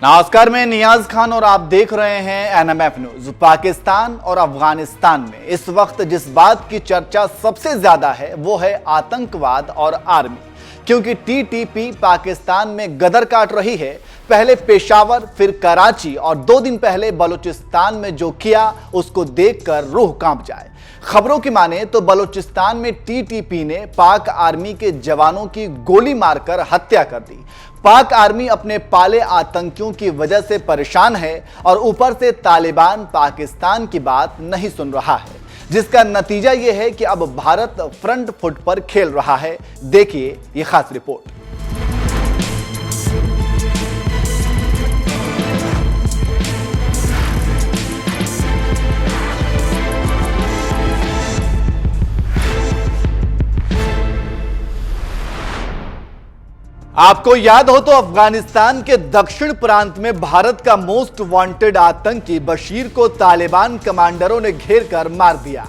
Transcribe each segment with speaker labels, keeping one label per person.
Speaker 1: नमस्कार, मैं नियाज खान और आप देख रहे हैं एनएमएफ न्यूज। पाकिस्तान और अफगानिस्तान में इस वक्त जिस बात की चर्चा सबसे ज्यादा है वो है आतंकवाद और आर्मी, क्योंकि टीटीपी पाकिस्तान में गदर काट रही है। पहले पेशावर, फिर कराची और 2 दिन पहले बलूचिस्तान में जो किया उसको देखकर रूह कांप जाए। खबरों की माने तो बलूचिस्तान में टीटीपी ने पाक आर्मी के जवानों की गोली मारकर हत्या कर दी। पाक आर्मी अपने पाले आतंकियों की वजह से परेशान है और ऊपर से तालिबान पाकिस्तान की बात नहीं सुन रहा है, जिसका नतीजा यह है कि अब भारत फ्रंट फुट पर खेल रहा है। देखिए ये खास रिपोर्ट। आपको याद हो तो अफगानिस्तान के दक्षिण प्रांत में भारत का मोस्ट वांटेड आतंकी बशीर को तालिबान कमांडरों ने घेर कर मार दिया,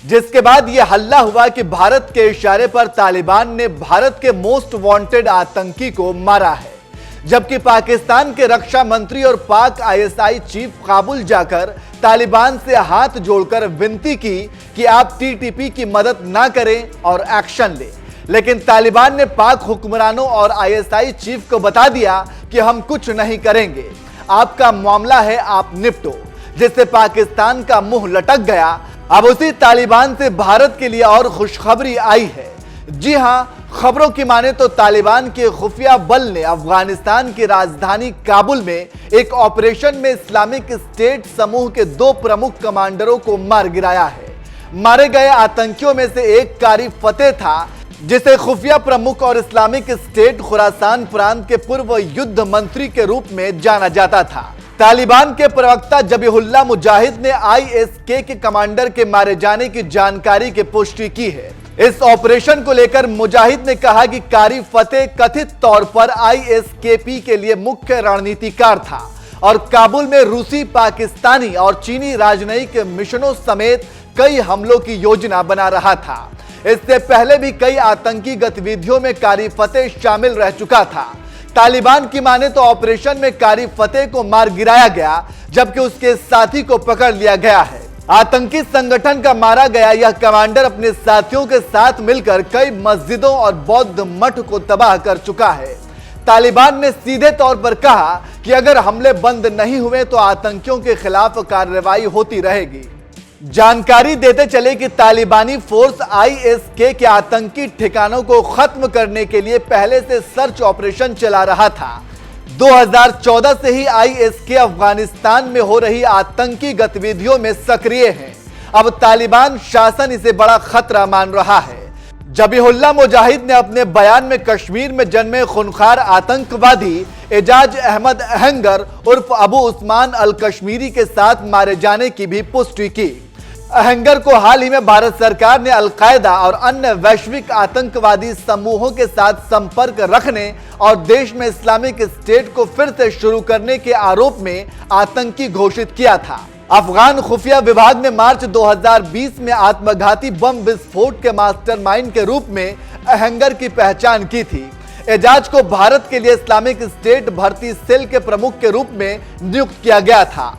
Speaker 1: जिसके बाद यह हल्ला हुआ कि भारत के इशारे पर तालिबान ने भारत के मोस्ट वांटेड आतंकी को मारा है। जबकि पाकिस्तान के रक्षा मंत्री और पाक आईएसआई चीफ काबुल जाकर तालिबान से हाथ जोड़कर विनती की कि आप टीटीपी की मदद ना करें और एक्शन लें, लेकिन तालिबान ने पाक हुक्मरानों और आईएसआई चीफ को बता दिया कि हम कुछ नहीं करेंगे, आपका मामला है, आप निपटो, जिससे पाकिस्तान का मुंह लटक गया। अब उसी तालिबान से भारत के लिए और खुशखबरी आई है। जी हां, खबरों की माने तो तालिबान के खुफिया बल ने अफगानिस्तान की राजधानी काबुल में एक ऑपरेशन में इस्लामिक स्टेट समूह के 2 प्रमुख कमांडरों को मार गिराया है। मारे गए आतंकियों में से एक कारी फतेह था, जिसे खुफिया प्रमुख और इस्लामिक स्टेट खुरासान प्रांत के पूर्व युद्ध मंत्री के रूप में जाना जाता था। तालिबान के प्रवक्ता जबीहुल्लाह मुजाहिद ने आईएसके के कमांडर के मारे जाने की जानकारी की पुष्टि की है। इस ऑपरेशन को लेकर मुजाहिद ने कहा कि कारी फतेह कथित तौर पर आईएसकेपी के लिए मुख्य रणनीतिकार था और काबुल में रूसी, पाकिस्तानी और चीनी राजनयिक मिशनों समेत कई हमलों की योजना बना रहा था। इससे पहले भी कई आतंकी गतिविधियों में कारी फतेह शामिल रह चुका था। तालिबान की माने तो ऑपरेशन में कारी फतेह को मार गिराया गया, जबकि उसके साथी को पकड़ लिया गया है। आतंकी संगठन का मारा गया यह कमांडर अपने साथियों के साथ मिलकर कई मस्जिदों और बौद्ध मठ को तबाह कर चुका है। तालिबान ने सीधे तौर पर कहा कि अगर हमले बंद नहीं हुए तो आतंकियों के खिलाफ कार्रवाई होती रहेगी। जानकारी देते चले कि तालिबानी फोर्स आईएसके के आतंकी ठिकानों को खत्म करने के लिए पहले से सर्च ऑपरेशन चला रहा था। 2014 से ही आईएसके अफगानिस्तान में हो रही आतंकी गतिविधियों में सक्रिय है। अब तालिबान शासन इसे बड़ा खतरा मान रहा है। जबीहुल्लाह मुजाहिद ने अपने बयान में कश्मीर में जन्मे खूंखार आतंकवादी एजाज अहमद अहंगर उर्फ अबू उस्मान अल कश्मीरी के साथ मारे जाने की भी पुष्टि की। अहंगर को हाल ही में भारत सरकार ने अल-कायदा और अन्य वैश्विक आतंकवादी समूहों के साथ संपर्क रखने और देश में इस्लामिक स्टेट को फिर से शुरू करने के आरोप में आतंकी घोषित किया था। अफगान खुफिया विभाग ने मार्च 2020 में आत्मघाती बम विस्फोट के मास्टरमाइंड के रूप में अहंगर की पहचान की थी। एजाज को भारत के लिए इस्लामिक स्टेट भर्ती सेल के प्रमुख के रूप में नियुक्त किया गया था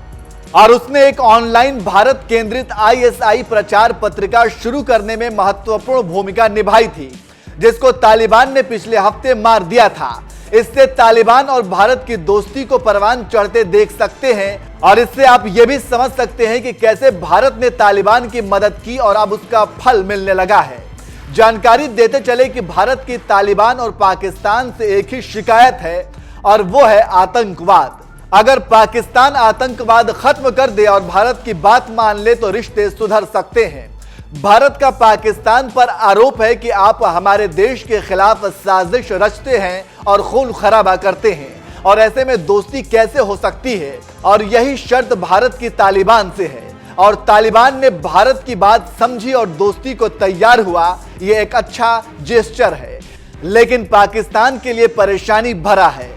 Speaker 1: और उसने एक ऑनलाइन भारत केंद्रित आईएसआई प्रचार पत्रिका शुरू करने में महत्वपूर्ण भूमिका निभाई थी, जिसको तालिबान ने पिछले हफ्ते मार दिया था। इससे तालिबान और भारत की दोस्ती को परवान चढ़ते देख सकते हैं और इससे आप ये भी समझ सकते हैं कि कैसे भारत ने तालिबान की मदद की और अब उसका फल मिलने लगा है। जानकारी देते चले कि भारत की तालिबान और पाकिस्तान से एक ही शिकायत है और वो है आतंकवाद। अगर पाकिस्तान आतंकवाद खत्म कर दे और भारत की बात मान ले तो रिश्ते सुधर सकते हैं। भारत का पाकिस्तान पर आरोप है कि आप हमारे देश के खिलाफ साजिश रचते हैं और खून खराबा करते हैं, और ऐसे में दोस्ती कैसे हो सकती है। और यही शर्त भारत की तालिबान से है और तालिबान ने भारत की बात समझी और दोस्ती को तैयार हुआ। ये एक अच्छा जेस्चर है, लेकिन पाकिस्तान के लिए परेशानी भरा है।